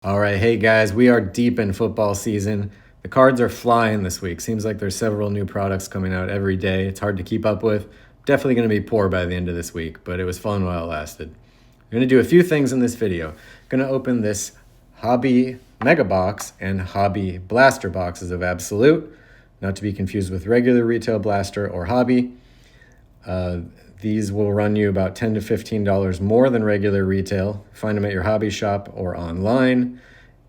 All right, hey guys, we are deep in football season. The cards are flying this week. Seems like there's several new products coming out every day. It's hard to keep up with. Definitely going to be poor by the end of this week, but it was fun while it lasted. I'm going to do a few things in this video. I'm going to open this Hobby Mega Box and Hobby Blaster boxes of Absolute, not to be confused with regular retail blaster or Hobby. These will run you about $10 to $15 more than regular retail. Find them at your hobby shop or online.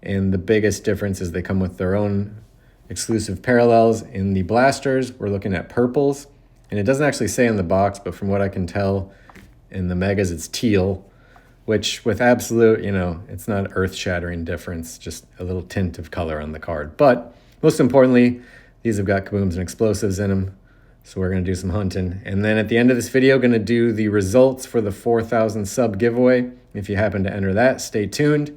And the biggest difference is they come with their own exclusive parallels. In the blasters, we're looking at purples. And it doesn't actually say in the box, but from what I can tell, in the megas, it's teal, which with Absolute, it's not earth-shattering difference, just a little tint of color on the card. But most importantly, these have got kabooms and explosives in them. So we're going to do some hunting. And then at the end of this video, going to do the results for the 4,000 sub giveaway. If you happen to enter that, stay tuned.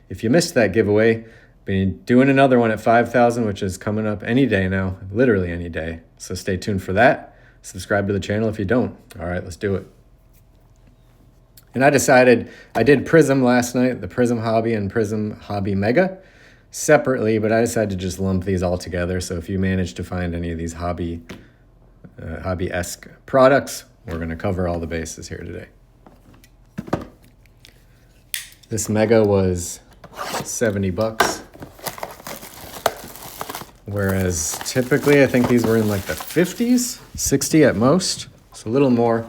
If you missed that giveaway, been doing another one at 5,000, which is coming up any day now, literally any day. So stay tuned for that. Subscribe to the channel if you don't. All right, let's do it. And I decided, I did Prism last night, the Prism Hobby and Prism Hobby Mega separately, but I decided to just lump these all together. So if you manage to find any of these hobby-esque products, we're going to cover all the bases here today. This Mega was $70, whereas typically I think these were in like the 50s, 60 at most, so a little more,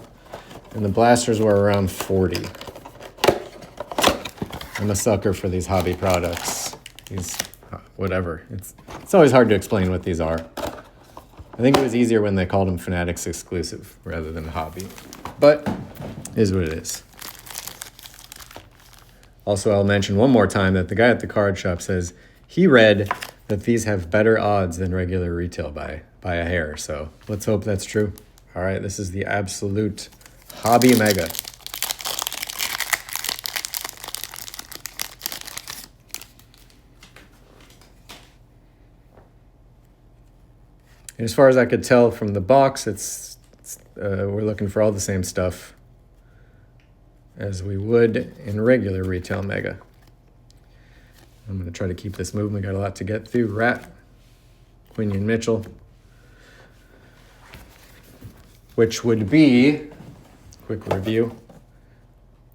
and the blasters were around 40. I'm a sucker for these hobby products. These, whatever. It's always hard to explain what these are. I think it was easier when they called them Fanatics exclusive rather than hobby, but it is what it is. Also, I'll mention one more time that the guy at the card shop says he read that these have better odds than regular retail by a hair. So let's hope that's true. All right, this is the Absolute Hobby Mega. And as far as I could tell from the box, we're looking for all the same stuff as we would in regular retail Mega. I'm going to try to keep this moving. We got a lot to get through. Rat, Quinion Mitchell, which would be, quick review,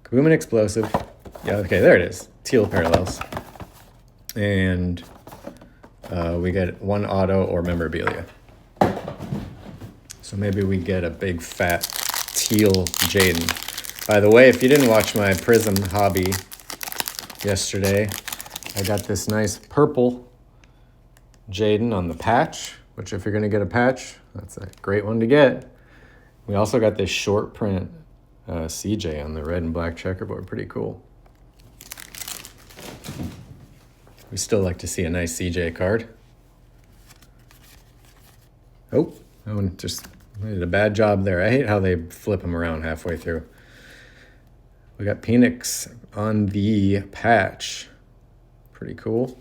Kaboom and Explosive. Yeah, okay, there it is. Teal parallels. And we get one auto or memorabilia. So maybe we get a big fat teal Jaden. By the way, if you didn't watch my Prism Hobby yesterday, I got this nice purple Jaden on the patch, which if you're going to get a patch, that's a great one to get. We also got this short print CJ on the red and black checkerboard. Pretty cool. We still like to see a nice CJ card. Oh, that one just did a bad job there. I hate how they flip them around halfway through. We got Penix on the patch. Pretty cool.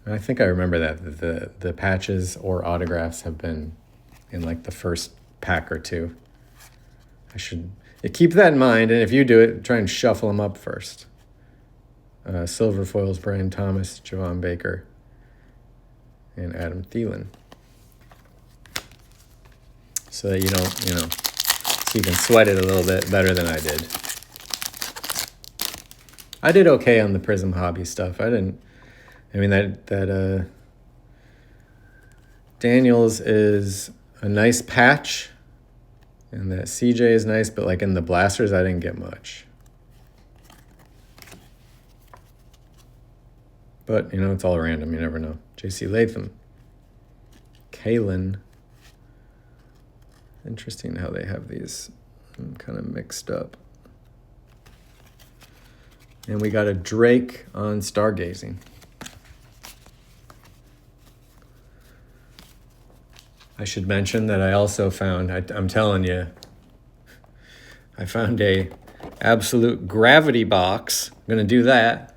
And I think I remember that the patches or autographs have been in like the first pack or two. I should keep that in mind, and if you do it, try and shuffle them up first. Silver foils, Brian Thomas, Javon Baker, and Adam Thielen. So that you don't, so you can sweat it a little bit better than I did. I did okay on the Prism Hobby stuff. That Daniels is a nice patch, and that CJ is nice, but like in the blasters, I didn't get much. But, it's all random. You never know. J.C. Latham. Kalen. Interesting how they have these kind of mixed up. And we got a Drake on Stargazing. I should mention that I also found, I'm telling you, I found a Absolute Gravity box. I'm going to do that.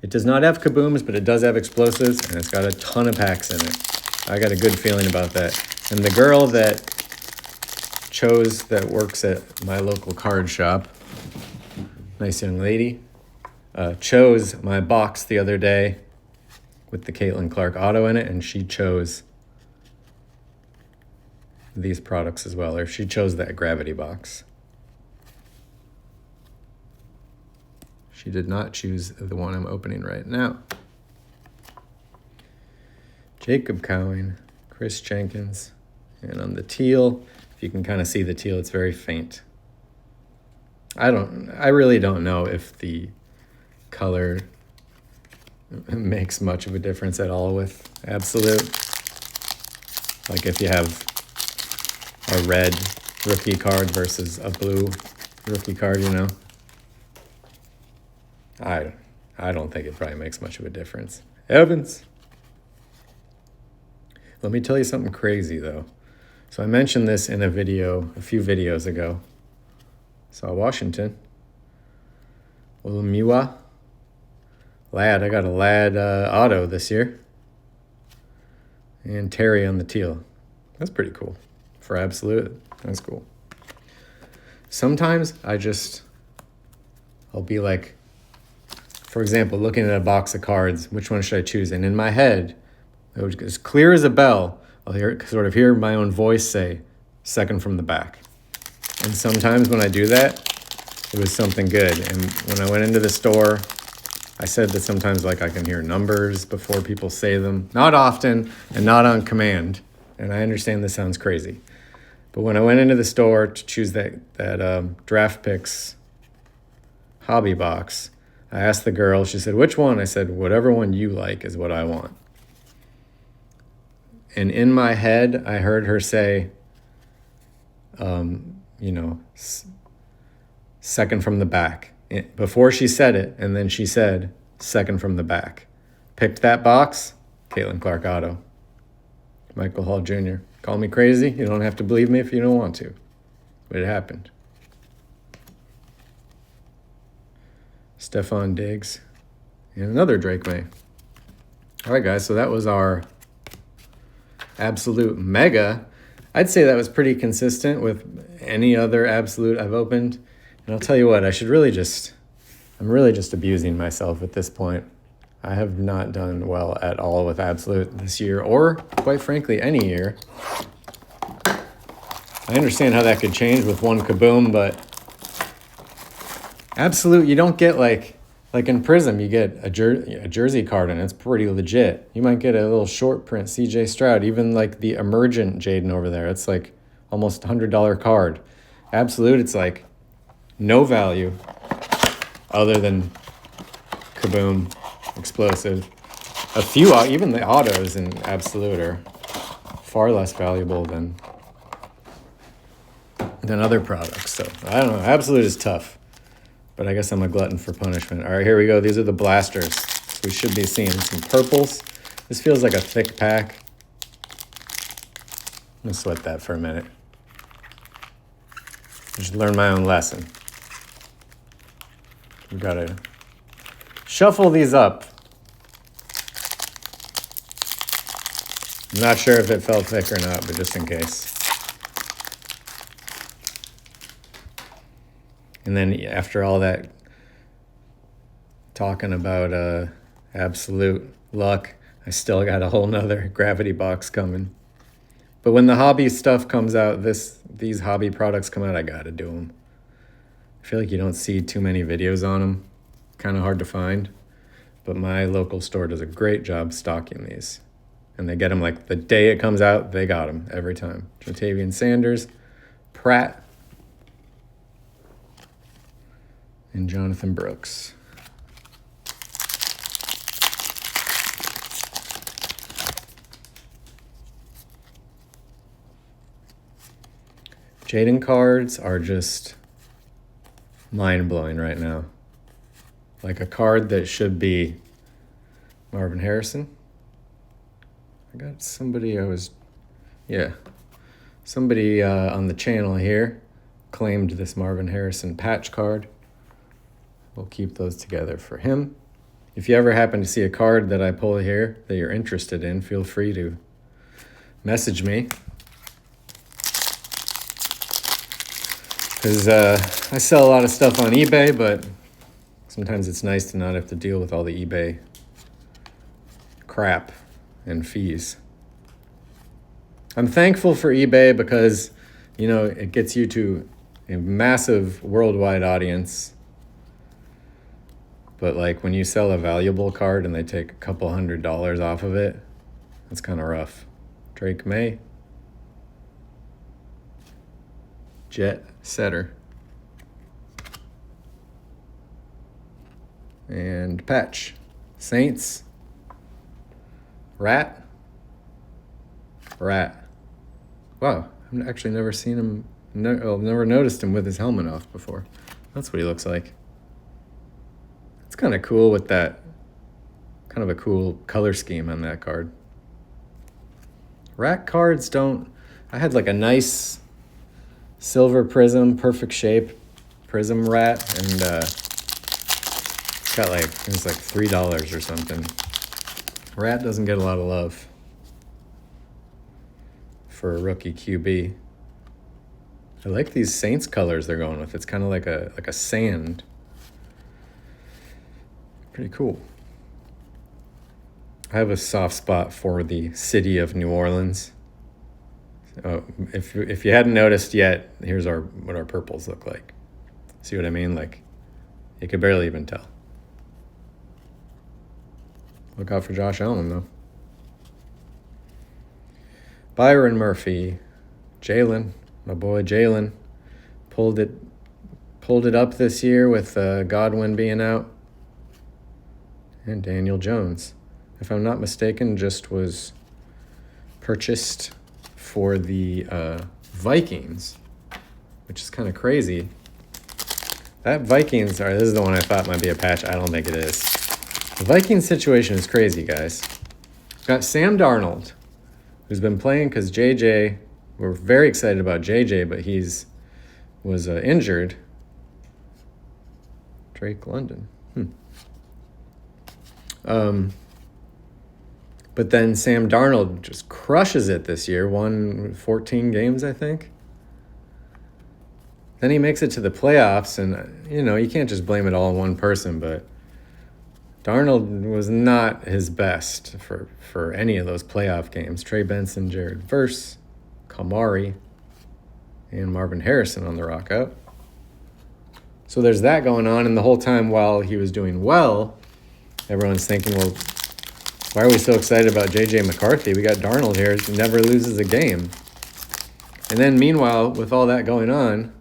It does not have kabooms, but it does have explosives, and it's got a ton of packs in it. I got a good feeling about that. And the girl that works at my local card shop, nice young lady, chose my box the other day with the Caitlin Clark auto in it, and she chose these products as well, or she chose that gravity box. She did not choose the one I'm opening right now. Jacob Cowing, Chris Jenkins, and on the teal, if you can kind of see the teal, it's very faint. I really don't know if the color makes much of a difference at all with Absolute. Like if you have a red rookie card versus a blue rookie card, you know. I don't think it probably makes much of a difference. Evans. Let me tell you something crazy though. So I mentioned this in a video a few videos ago. Saw Washington. Olamiwa. Lad, I got a Lad auto this year. And Terry on the teal. That's pretty cool. For Absolute, that's cool. Sometimes I'll be like, for example, looking at a box of cards, which one should I choose? And in my head, it was as clear as a bell, I'll hear my own voice say, second from the back. And sometimes when I do that, it was something good. And when I went into the store, I said that sometimes like I can hear numbers before people say them. Not often and not on command. And I understand this sounds crazy. But when I went into the store to choose that Draft Picks hobby box, I asked the girl, she said, which one? I said, whatever one you like is what I want. And in my head, I heard her say, second from the back. Before she said it, and then she said, second from the back. Picked that box, Caitlin Clark auto. Michael Hall Jr. Call me crazy. You don't have to believe me if you don't want to. But it happened. Stephon Diggs. And another Drake May. All right, guys. So that was our Absolute Mega. I'd say that was pretty consistent with any other Absolute I've opened. And I'll tell you what, I'm really just abusing myself at this point. I have not done well at all with Absolute this year, or quite frankly, any year. I understand how that could change with one kaboom, but Absolute, you don't get like in Prism, you get a jersey card and it's pretty legit. You might get a little short print CJ Stroud, even like the emergent Jaden over there. It's like almost $100 card. Absolute, it's like no value other than kaboom, explosive. A few, even the autos in Absolute are far less valuable than other products. So I don't know. Absolute is tough, but I guess I'm a glutton for punishment. All right, here we go. These are the blasters. So we should be seeing some purples. This feels like a thick pack. I'm gonna sweat that for a minute. I should learn my own lesson. We've got to shuffle these up. I'm not sure if it felt thick or not, but just in case. And then after all that talking about Absolute luck, I still got a whole nother gravity box coming. But when the hobby stuff comes out, these hobby products come out, I got to do them. I feel like you don't see too many videos on them. Kind of hard to find. But my local store does a great job stocking these. And they get them like the day it comes out, they got them every time. Jatavian Sanders, Pratt, and Jonathan Brooks. Jaden cards are just mind-blowing right now. Like a card that should be Marvin Harrison. I got somebody somebody on the channel here claimed this Marvin Harrison patch card. We'll keep those together for him. If you ever happen to see a card that I pull here that you're interested in, feel free to message me. Because I sell a lot of stuff on eBay, but Sometimes it's nice to not have to deal with all the eBay crap and fees. I'm thankful for eBay because, it gets you to a massive worldwide audience. But like when you sell a valuable card and they take a couple $100 off of it, that's kind of rough. Drake May. Jet Setter. And Patch. Saints. Rat. Wow, I've actually never seen him, never noticed him with his helmet off before. That's what he looks like. It's kind of cool with that, kind of a cool color scheme on that card. Rat cards I had like a nice silver prism, perfect shape prism rat, and got it was like $3 or something. Rat doesn't get a lot of love for a rookie QB. I like these Saints colors they're going with. It's kind of like a sand. Pretty cool. I have a soft spot for the city of New Orleans. Oh, if you hadn't noticed yet, here's what our purples look like. See what I mean? Like, you could barely even tell. Look out for Josh Allen, though. Byron Murphy. Jalen, my boy Jalen, pulled it up this year with Godwin being out. And Daniel Jones, if I'm not mistaken, just was purchased for the Vikings, which is kind of crazy. That Vikings, this is the one I thought might be a patch. I don't think it is. The Vikings situation is crazy, guys. Got Sam Darnold, who's been playing because JJ, we're very excited about JJ, but was injured. Drake London. But then Sam Darnold just crushes it this year, won 14 games, I think. Then he makes it to the playoffs, and, you can't just blame it all on one person, but Darnold was not his best for any of those playoff games. Trey Benson, Jared Verse, Kamari, and Marvin Harrison on the rock out. So there's that going on, and the whole time while he was doing well, everyone's thinking, well, why are we so excited about J.J. McCarthy? We got Darnold here, he never loses a game. And then meanwhile, with all that going on,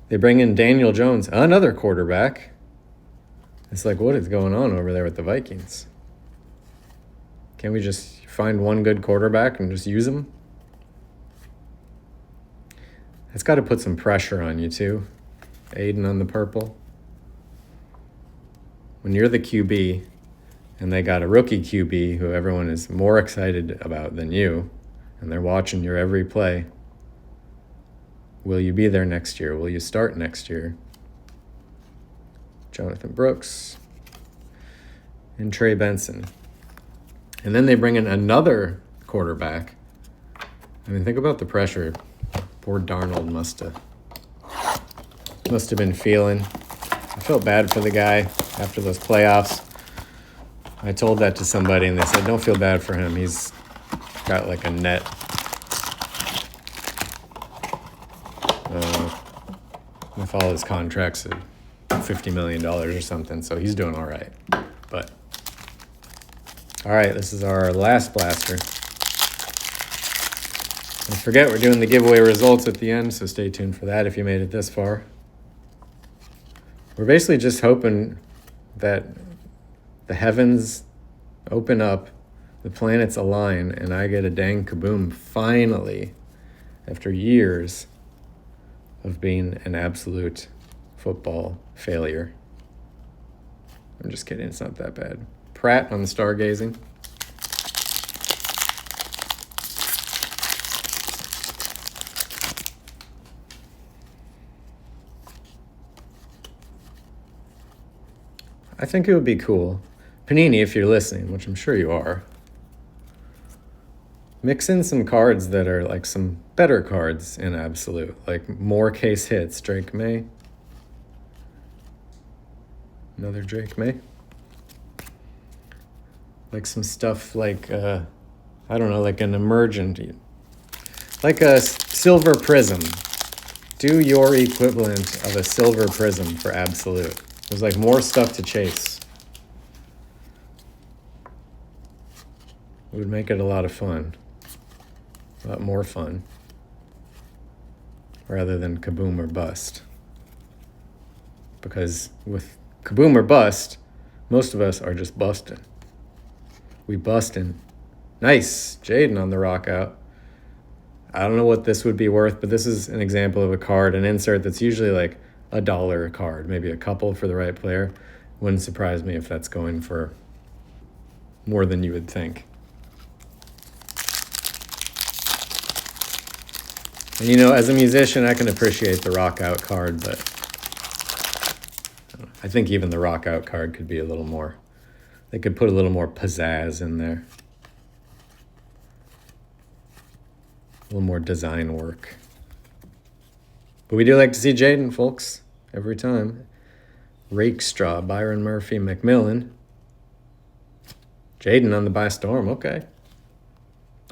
they bring in Daniel Jones, another quarterback. It's like, what is going on over there with the Vikings? Can't we just find one good quarterback and just use him? That's got to put some pressure on you, too. Aiden on the purple. When you're the QB and they got a rookie QB who everyone is more excited about than you, and they're watching your every play, will you be there next year? Will you start next year? Jonathan Brooks and Trey Benson. And then they bring in another quarterback. I mean, think about the pressure poor Darnold must have been feeling. I felt bad for the guy after those playoffs. I told that to somebody, and they said, don't feel bad for him. He's got like a net with all his contracts at $50 million or something, so he's doing all right. But, all right, this is our last blaster. Don't forget, we're doing the giveaway results at the end, so stay tuned for that if you made it this far. We're basically just hoping that the heavens open up, the planets align, and I get a dang kaboom finally after years of being an absolute football failure. I'm just kidding, it's not that bad. Pratt on the stargazing. I think it would be cool. Panini, if you're listening, which I'm sure you are, mix in some cards that are like some better cards in Absolute, like more case hits. Drake May. Another Drake May. Like some stuff like, I don't know, like an emergent, like a silver prism. Do your equivalent of a silver prism for Absolute. There's like more stuff to chase. It would make it a lot of fun. A lot more fun. Rather than kaboom or bust. Because with kaboom or bust, most of us are just busting. We busting. Nice. Jaden on the rock out. I don't know what this would be worth, but this is an example of a card, an insert that's usually like $1 a card, maybe a couple for the right player. Wouldn't surprise me if that's going for more than you would think. And you know, as a musician, I can appreciate the rock out card, but I think even the rock out card could be a little more, they could put a little more pizzazz in there. A little more design work. But we do like to see Jaden, folks, every time. Rakestraw, Byron Murphy, McMillan. Jaden on the by storm, okay.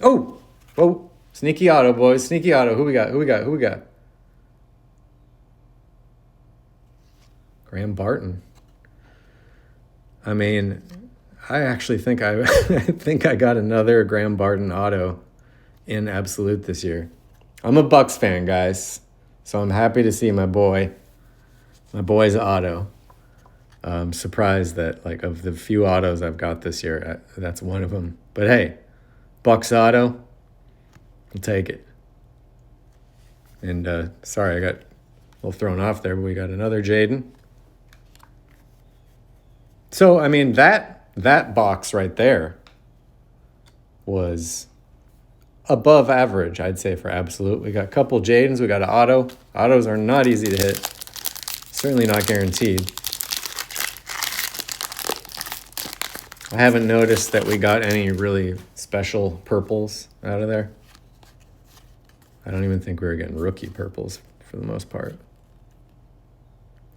Oh, whoa, sneaky auto, boys, sneaky auto. Who we got? Graham Barton. I mean, I actually think I think I got another Graham Barton auto in Absolute this year. I'm a Bucks fan, guys, so I'm happy to see my boy's auto. I'm surprised that, like, of the few autos I've got this year, that's one of them. But hey, Bucks auto, I'll take it. And sorry, I got a little thrown off there, but we got another Jaden. So, I mean, that box right there was above average, I'd say, for Absolute. We got a couple Jadens. We got an auto. Autos are not easy to hit. Certainly not guaranteed. I haven't noticed that we got any really special purples out of there. I don't even think we were getting rookie purples for the most part.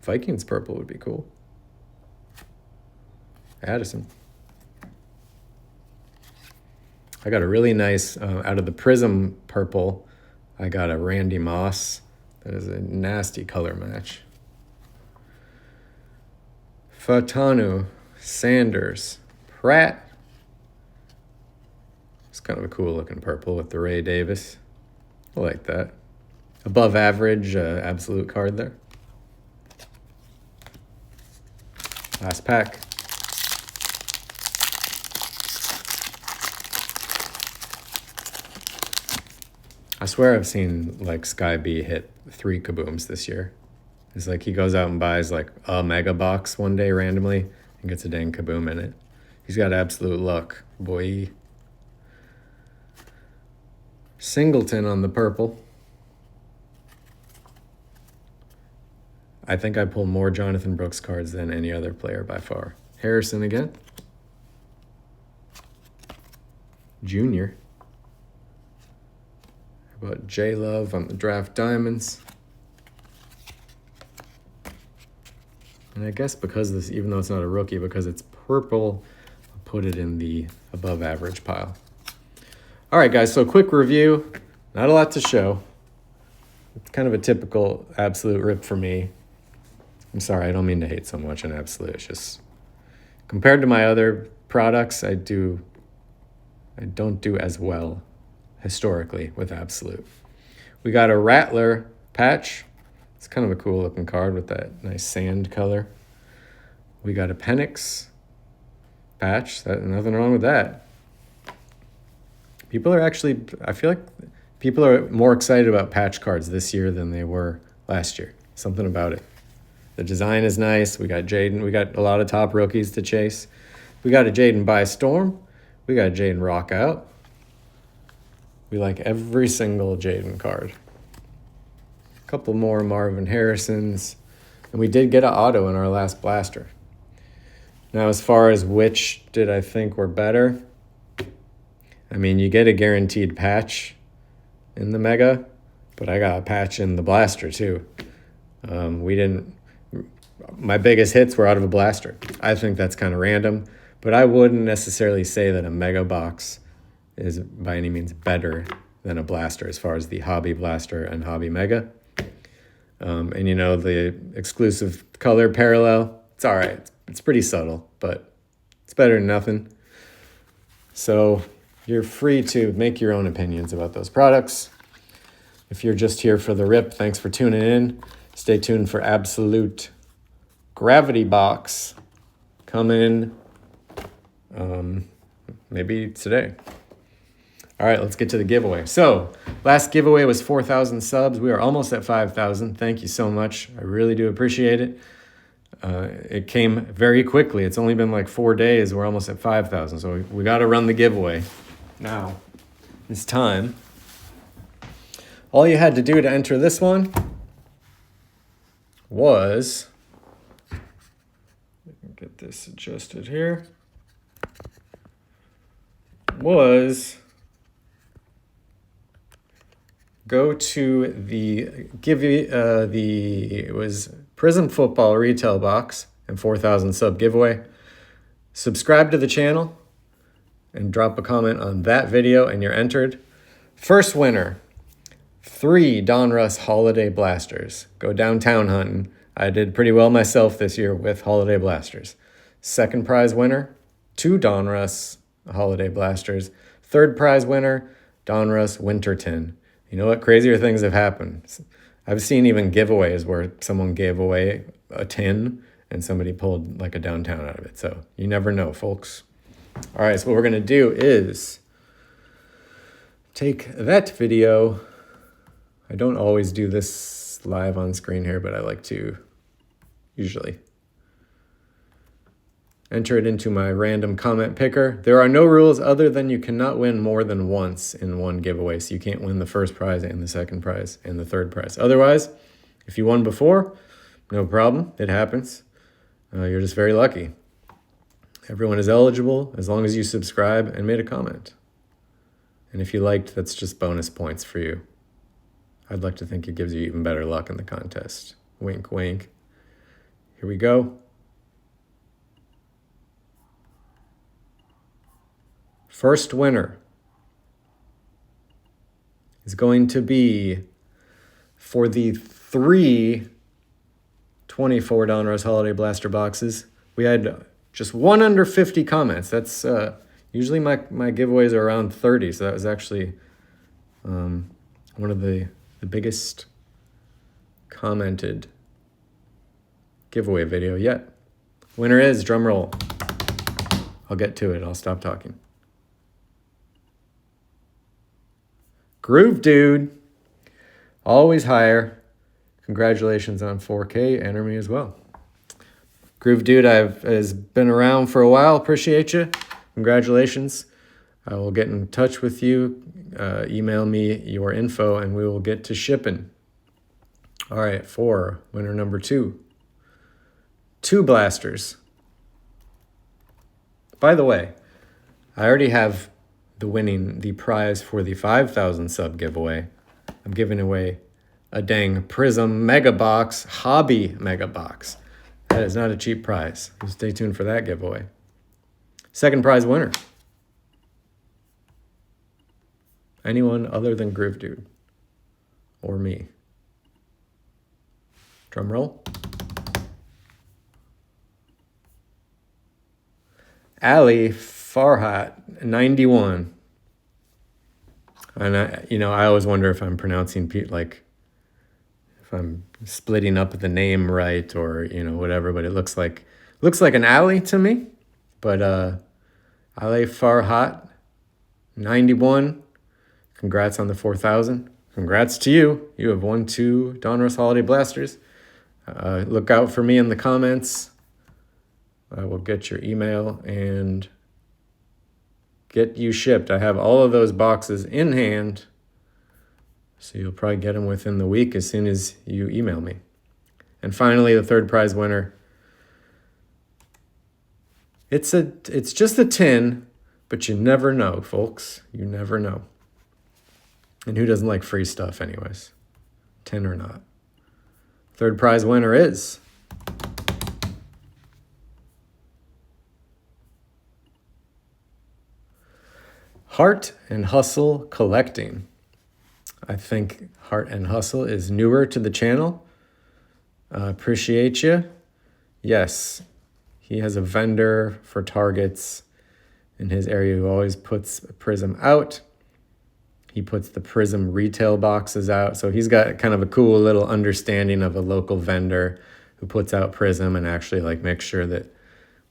Vikings purple would be cool. Addison. I got a really nice, out of the Prism purple, I got a Randy Moss. That is a nasty color match. Fatanu, Sanders, Pratt. It's kind of a cool looking purple with the Ray Davis. I like that. Above average Absolute card there. Last pack. I swear I've seen, like, Sky B hit 3 kabooms this year. It's like he goes out and buys, like, a mega box one day randomly and gets a dang kaboom in it. He's got absolute luck, boy. Singleton on the purple. I think I pulled more Jonathan Brooks cards than any other player by far. Harrison again. Junior. How about J-Love on the Draft Diamonds? And I guess because this, even though it's not a rookie, because it's purple, I'll put it in the above average pile. All right, guys, so quick review. Not a lot to show. It's kind of a typical Absolute rip for me. I'm sorry, I don't mean to hate so much on Absolute. It's just compared to my other products, I don't do as well historically with Absolute. We got a Rattler patch. It's kind of a cool looking card with that nice sand color. We got a Penix patch. Nothing wrong with that. People are actually, I feel like people are more excited about patch cards this year than they were last year. Something about it. The design is nice. We got Jaden. We got a lot of top rookies to chase. We got a Jaden by Storm. We got a Jaden rock out. We like every single Jaden card. A couple more Marvin Harrisons. And we did get an auto in our last blaster. Now, as far as which did I think were better, I mean, you get a guaranteed patch in the Mega, but I got a patch in the blaster too. my biggest hits were out of a blaster. I think that's kind of random, but I wouldn't necessarily say that a mega box is by any means better than a blaster as far as the hobby blaster and hobby mega. And the exclusive color parallel, it's all right. It's pretty subtle, but it's better than nothing. So you're free to make your own opinions about those products. If you're just here for the rip, thanks for tuning in. Stay tuned for Absolute Gravity Box coming maybe today. All right, let's get to the giveaway. So last giveaway was 4,000 subs. We are almost at 5,000. Thank you so much. I really do appreciate it. It came very quickly. It's only been like 4 days. We're almost at 5,000. So we got to run the giveaway. Now it's time. All you had to do to enter this one was, get this adjusted here, was go to it was Prism Football Retail Box and 4,000 sub giveaway. Subscribe to the channel and drop a comment on that video and you're entered. First winner, 3 Donruss Holiday Blasters. Go downtown hunting. I did pretty well myself this year with Holiday Blasters. Second prize winner, 2 Donruss Holiday Blasters. Third prize winner, Donruss Winter Tin. You know what? Crazier things have happened. I've seen even giveaways where someone gave away a tin and somebody pulled like a downtown out of it. So you never know, folks. All right, so what we're going to do is take that video. I don't always do this live on screen here, but I like to usually enter it into my random comment picker. There are no rules other than you cannot win more than once in one giveaway. So you can't win the first prize and the second prize and the third prize. Otherwise, if you won before, no problem. It happens. You're just very lucky. Everyone is eligible as long as you subscribe and made a comment. And if you liked, that's just bonus points for you. I'd like to think it gives you even better luck in the contest. Wink, wink. Here we go. First winner is going to be for the 3 24 Donruss Holiday Blaster boxes. We had just 1 under 50 comments. That's usually my giveaways are around 30, so that was actually one of the biggest commented giveaway video yet. Winner is, drum roll. I'll get to it. I'll stop talking. Groove Dude, always higher. Congratulations on 4K. Enter me as well. Groove Dude has been around for a while. Appreciate you. Congratulations. I will get in touch with you. Email me your info and we will get to shipping. All right, for winner number 2. 2 blasters. By the way, I already have the prize for the 5,000 sub giveaway. I'm giving away a dang Prism Mega Box, Hobby Mega Box. That is not a cheap prize. Stay tuned for that giveaway. Second prize winner. Anyone other than Groove Dude or me. Drum roll. Ali Farhat, 91. And I always wonder if I'm pronouncing if I'm splitting up the name right or whatever. But it looks like an Ali to me. But Ali Farhat, 91. Congrats on the 4,000. Congrats to you. You have won 2 Donruss Holiday Blasters. Look out for me in the comments. I will get your email and get you shipped. I have all of those boxes in hand, so you'll probably get them within the week as soon as you email me. And finally, the third prize winner. It's just a tin, but you never know, folks. You never know. And who doesn't like free stuff anyways? Tin or not. Third prize winner is Heart and Hustle Collecting. I think Heart and Hustle is newer to the channel. Appreciate you. Yes, he has a vendor for targets in his area who always puts Prism out. He puts the Prism retail boxes out. So he's got kind of a cool little understanding of a local vendor who puts out Prism and actually like makes sure that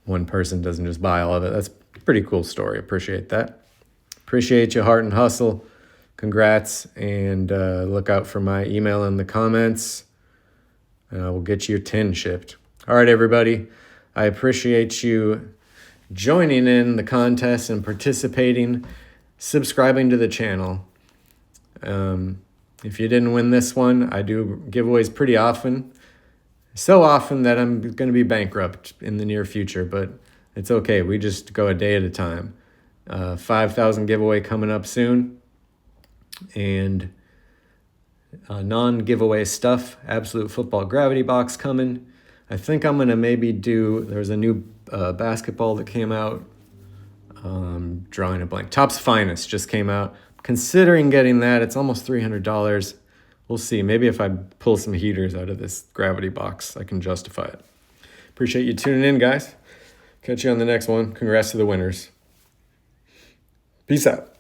one person doesn't just buy all of it. That's a pretty cool story. Appreciate that. Appreciate you, Heart and Hustle. Congrats, and look out for my email in the comments. We'll get you your tin shipped. All right, everybody. I appreciate you joining in the contest and participating, subscribing to the channel. If you didn't win this one, I do giveaways pretty often. So often that I'm going to be bankrupt in the near future, but it's okay. We just go a day at a time. 5,000 giveaway coming up soon. And non-giveaway stuff, Absolute Football Gravity Box coming. I think I'm going to maybe there's a new basketball that came out. Drawing a blank. Topps Finest just came out. Considering getting that. It's almost $300. We'll see. Maybe if I pull some heaters out of this gravity box, I can justify it. Appreciate you tuning in, guys. Catch you on the next one. Congrats to the winners. Peace out.